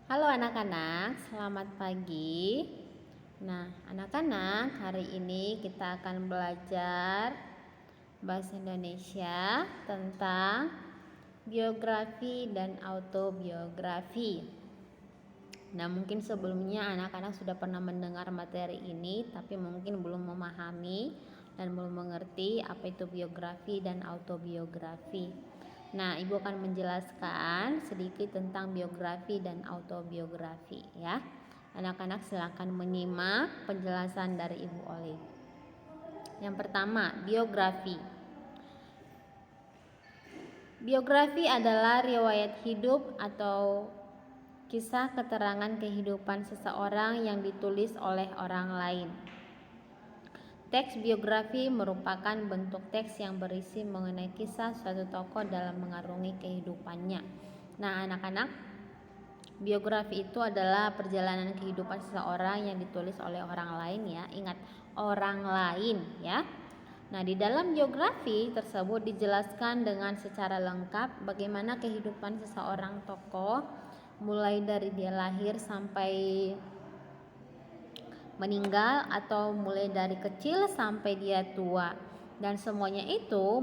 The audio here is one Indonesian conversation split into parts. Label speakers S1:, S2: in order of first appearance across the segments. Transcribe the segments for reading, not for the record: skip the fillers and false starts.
S1: Halo anak-anak, selamat pagi. Nah, anak-anak, hari ini kita akan belajar bahasa Indonesia tentang biografi dan autobiografi. Nah, mungkin sebelumnya anak-anak sudah pernah mendengar materi ini, tapi mungkin belum memahami dan belum mengerti apa itu biografi dan autobiografi. Nah, Ibu akan menjelaskan sedikit tentang biografi dan autobiografi ya. Anak-anak silakan menyimak penjelasan dari Ibu Olive. Yang pertama, biografi. Biografi adalah riwayat hidup atau kisah keterangan kehidupan seseorang yang ditulis oleh orang lain. Teks biografi merupakan bentuk teks yang berisi mengenai kisah suatu tokoh dalam mengarungi kehidupannya. Nah, anak-anak, biografi itu adalah perjalanan kehidupan seseorang yang ditulis oleh orang lain ya. Ingat, orang lain ya. Nah, di dalam biografi tersebut dijelaskan dengan secara lengkap bagaimana kehidupan seseorang tokoh mulai dari dia lahir sampai meninggal atau mulai dari kecil sampai dia tua, dan semuanya itu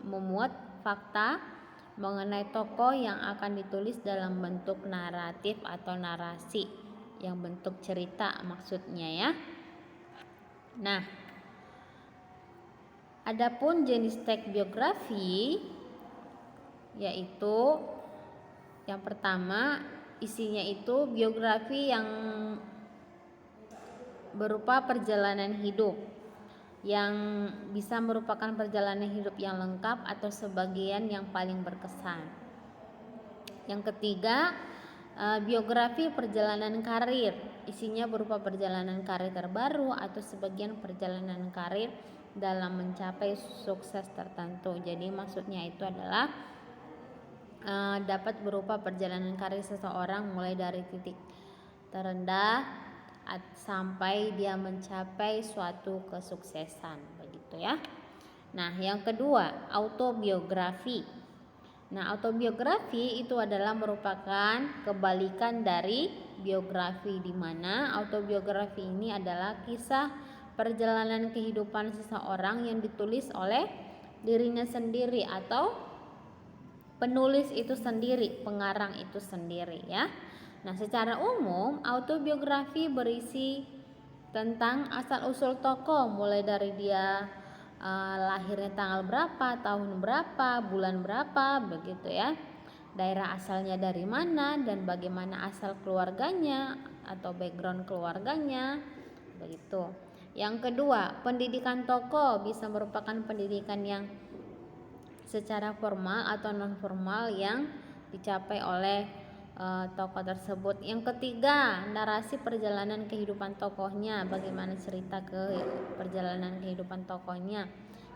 S1: memuat fakta mengenai tokoh yang akan ditulis dalam bentuk naratif atau narasi yang bentuk cerita maksudnya ya. Nah, adapun jenis teks biografi yaitu yang pertama, isinya itu biografi yang berupa perjalanan hidup yang bisa merupakan perjalanan hidup yang lengkap atau sebagian yang paling berkesan. Yang ketiga, biografi perjalanan karir, isinya berupa perjalanan karir terbaru atau sebagian perjalanan karir dalam mencapai sukses tertentu. Jadi maksudnya itu adalah dapat berupa perjalanan karir seseorang mulai dari titik terendah sampai dia mencapai suatu kesuksesan, begitu ya. Nah, yang kedua, autobiografi. Nah, autobiografi itu adalah merupakan kebalikan dari biografi, di mana autobiografi ini adalah kisah perjalanan kehidupan seseorang yang ditulis oleh dirinya sendiri atau penulis itu sendiri, pengarang itu sendiri ya. Nah, secara umum autobiografi berisi tentang asal-usul tokoh, mulai dari dia lahirnya tanggal berapa, tahun berapa, bulan berapa, begitu ya. Daerah asalnya dari mana dan bagaimana asal keluarganya atau background keluarganya, begitu. Yang kedua, pendidikan tokoh bisa merupakan pendidikan yang secara formal atau non formal yang dicapai oleh tokoh tersebut. Yang ketiga, narasi perjalanan kehidupan tokohnya, bagaimana cerita ke perjalanan kehidupan tokohnya.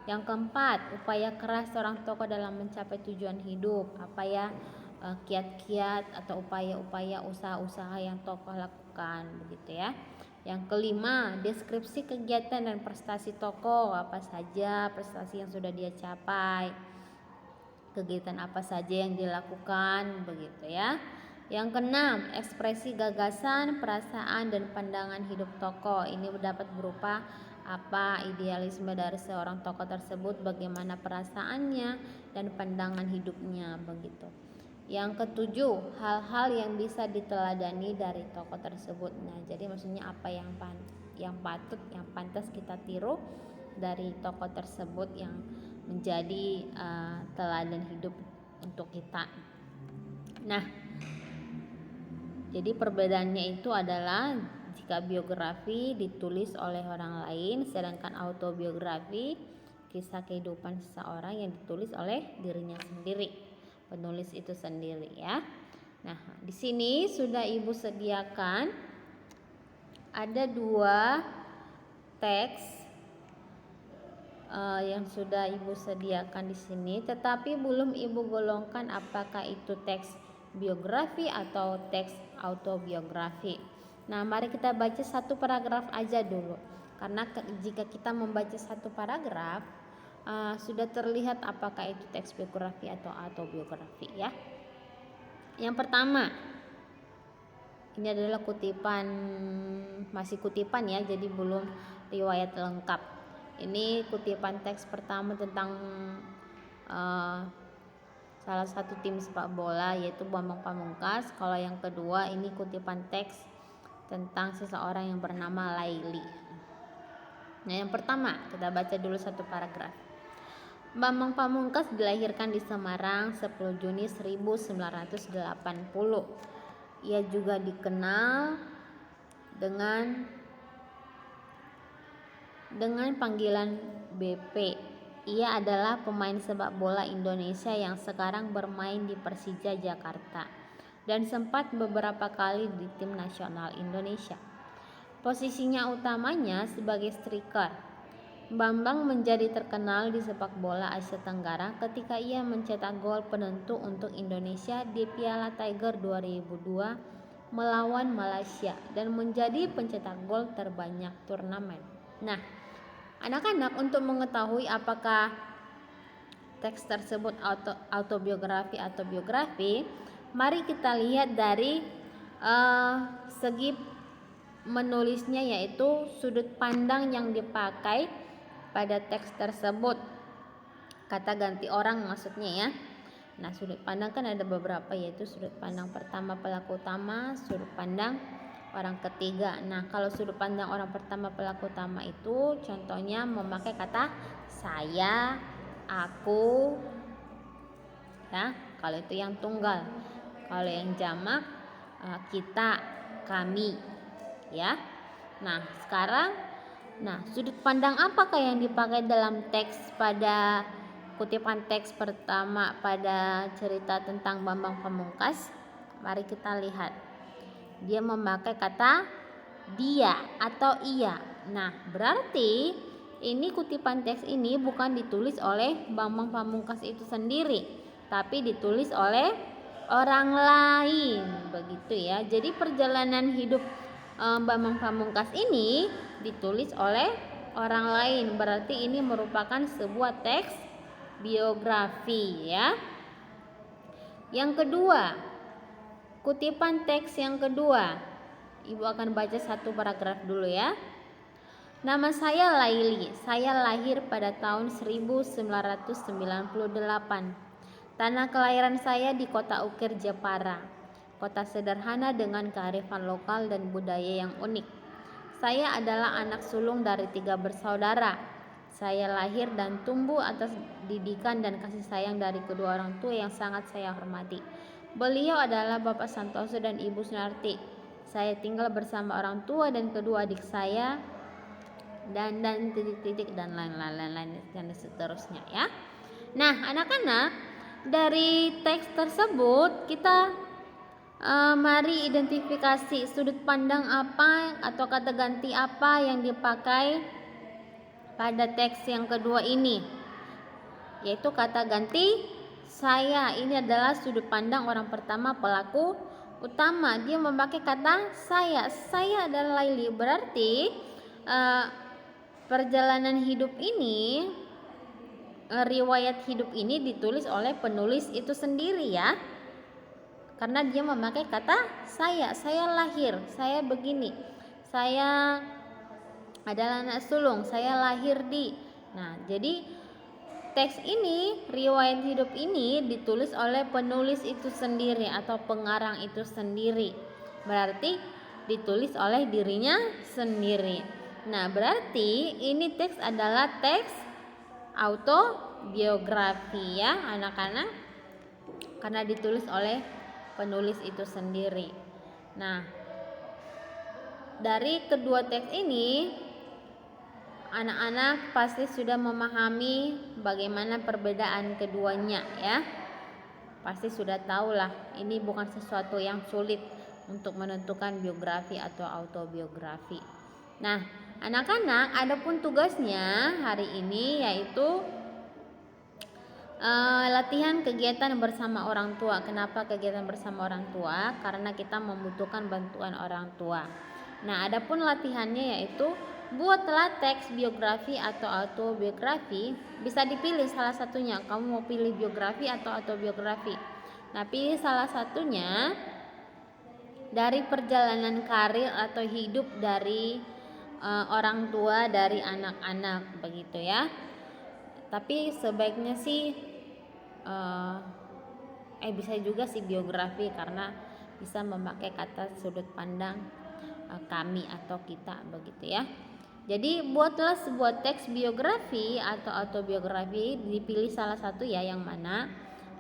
S1: Yang keempat, upaya keras seorang tokoh dalam mencapai tujuan hidup, apa ya, kiat-kiat atau upaya-upaya usaha-usaha yang tokoh lakukan, begitu ya. Yang kelima, deskripsi kegiatan dan prestasi tokoh, apa saja prestasi yang sudah dia capai, kegiatan apa saja yang dilakukan, begitu ya. Yang keenam, ekspresi gagasan, perasaan dan pandangan hidup tokoh. Ini dapat berupa apa idealisme dari seorang tokoh tersebut, bagaimana perasaannya dan pandangan hidupnya, begitu. Yang ketujuh, hal-hal yang bisa diteladani dari tokoh tersebut. Nah, jadi maksudnya apa yang patut, yang pantas kita tiru dari tokoh tersebut yang menjadi teladan hidup untuk kita. Nah, jadi perbedaannya itu adalah jika biografi ditulis oleh orang lain, sedangkan autobiografi kisah kehidupan seseorang yang ditulis oleh dirinya sendiri, penulis itu sendiri ya. Nah, di sini sudah Ibu sediakan ada 2 teks yang sudah Ibu sediakan di sini, tetapi belum Ibu golongkan apakah itu teks biografi atau teks autobiografi. Nah, mari kita baca satu paragraf aja dulu, karena jika kita membaca satu paragraf sudah terlihat apakah itu teks biografi atau autobiografi ya. Yang pertama, Ini adalah kutipan, masih kutipan ya, jadi belum riwayat lengkap. Ini kutipan teks pertama tentang salah satu tim sepak bola, yaitu Bambang Pamungkas. Kalau yang kedua ini kutipan teks tentang seseorang yang bernama Laili. Nah, yang pertama kita baca dulu satu paragraf. Bambang Pamungkas dilahirkan di Semarang 10 Juni 1980. Ia juga dikenal dengan panggilan BP. Ia adalah pemain sepak bola Indonesia yang sekarang bermain di Persija Jakarta dan sempat beberapa kali di tim nasional Indonesia. Posisinya utamanya sebagai striker. Bambang menjadi terkenal di sepak bola Asia Tenggara ketika ia mencetak gol penentu untuk Indonesia di Piala Tiger 2002 melawan Malaysia dan menjadi pencetak gol terbanyak turnamen. Nah, anak-anak, untuk mengetahui apakah teks tersebut autobiografi atau biografi, mari kita lihat dari segi menulisnya, yaitu sudut pandang yang dipakai pada teks tersebut. Kata ganti orang maksudnya ya. Nah, sudut pandang kan ada beberapa, yaitu sudut pandang pertama pelaku utama, sudut pandang orang ketiga. Nah, kalau sudut pandang orang pertama pelaku utama itu contohnya memakai kata saya, aku, ya. Kalau itu yang tunggal. Kalau yang jamak kita, kami, ya. Nah, sekarang, sudut pandang apakah yang dipakai dalam teks pada kutipan teks pertama pada cerita tentang Bambang Pamungkas? Mari kita lihat. Dia memakai kata dia atau ia. Nah, berarti ini kutipan teks ini bukan ditulis oleh Bambang Pamungkas itu sendiri, tapi ditulis oleh orang lain, begitu ya. Jadi perjalanan hidup Bambang Pamungkas ini ditulis oleh orang lain, berarti ini merupakan sebuah teks biografi ya. Yang kedua, kutipan teks yang kedua, Ibu akan baca satu paragraf dulu ya. Nama saya Laili. Saya lahir pada tahun 1998. Tanah kelahiran saya di Kota Ukir, Jepara. Kota sederhana dengan kearifan lokal dan budaya yang unik. Saya adalah anak sulung dari 3 bersaudara. Saya lahir dan tumbuh atas didikan dan kasih sayang dari kedua orang tua yang sangat saya hormati. Beliau adalah Bapak Santoso dan Ibu Sunarti. Saya tinggal bersama orang tua dan kedua adik saya dan titik-titik dan lain-lain dan seterusnya ya. Nah, anak-anak, dari teks tersebut kita mari identifikasi sudut pandang apa atau kata ganti apa yang dipakai pada teks yang kedua ini, yaitu kata ganti saya. Ini adalah sudut pandang orang pertama pelaku utama. Dia memakai kata saya. Saya adalah Laili. Berarti perjalanan hidup ini, riwayat hidup ini ditulis oleh penulis itu sendiri ya. Karena dia memakai kata saya lahir, saya begini, saya adalah anak sulung, saya lahir di. Nah, jadi teks ini, riwayat hidup ini ditulis oleh penulis itu sendiri atau pengarang itu sendiri. Berarti ditulis oleh dirinya sendiri. Nah, berarti ini teks adalah teks autobiografi ya anak-anak, karena ditulis oleh penulis itu sendiri. Nah, dari kedua teks ini anak-anak pasti sudah memahami bagaimana perbedaan keduanya ya. Pasti sudah tahu lah, ini bukan sesuatu yang sulit untuk menentukan biografi atau autobiografi. Nah, anak-anak, adapun tugasnya hari ini yaitu latihan kegiatan bersama orang tua. Kenapa kegiatan bersama orang tua? Karena kita membutuhkan bantuan orang tua. Nah, adapun latihannya yaitu buatlah teks biografi atau autobiografi. Bisa dipilih salah satunya. Kamu mau pilih biografi atau autobiografi. Nah, pilih salah satunya. dari perjalanan karir atau hidup dari orang tua dari anak-anak begitu ya. Tapi sebaiknya sih bisa juga sih biografi karena bisa memakai kata sudut pandang kami atau kita begitu ya. Jadi buatlah sebuah teks biografi atau autobiografi, dipilih salah satu ya, yang mana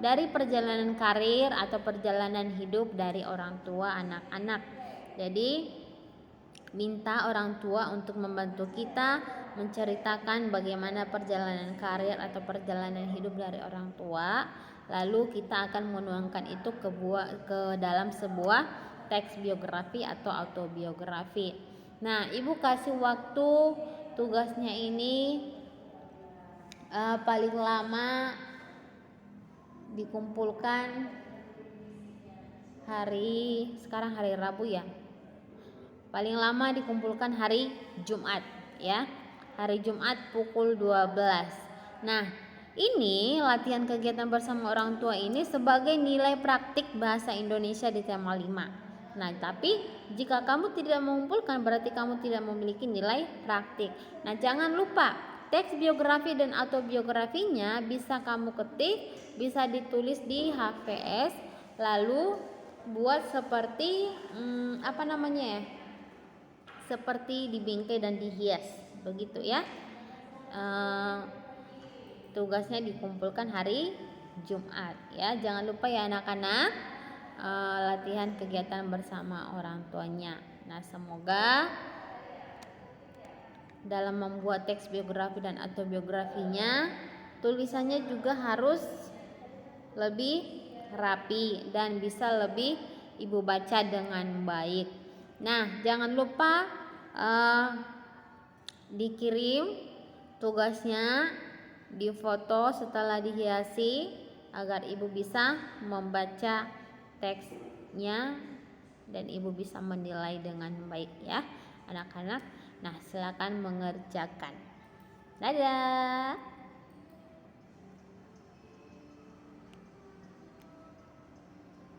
S1: dari perjalanan karir atau perjalanan hidup dari orang tua anak-anak. Jadi minta orang tua untuk membantu kita menceritakan bagaimana perjalanan karir atau perjalanan hidup dari orang tua, lalu kita akan menuangkan itu ke dalam sebuah teks biografi atau autobiografi. Nah, ibu kasih waktu tugasnya ini paling lama dikumpulkan sekarang hari Rabu ya. Paling lama dikumpulkan hari Jumat ya. Hari Jumat pukul 12. Nah, ini latihan kegiatan bersama orang tua ini sebagai nilai praktik bahasa Indonesia di tema 5. Nah, tapi jika kamu tidak mengumpulkan berarti kamu tidak memiliki nilai praktik. Nah, jangan lupa teks biografi dan autobiografinya bisa kamu ketik, bisa ditulis di HVS, lalu buat seperti seperti dibingkai dan dihias begitu ya. Tugasnya dikumpulkan hari Jumat ya. Jangan lupa ya anak-anak, latihan kegiatan bersama orang tuanya. Nah, semoga dalam membuat teks biografi dan autobiografinya tulisannya juga harus lebih rapi dan bisa lebih ibu baca dengan baik. Nah, jangan lupa dikirim tugasnya, difoto setelah dihiasi agar ibu bisa membaca teksnya dan ibu bisa menilai dengan baik ya anak-anak. Nah, silakan mengerjakan. Dadah.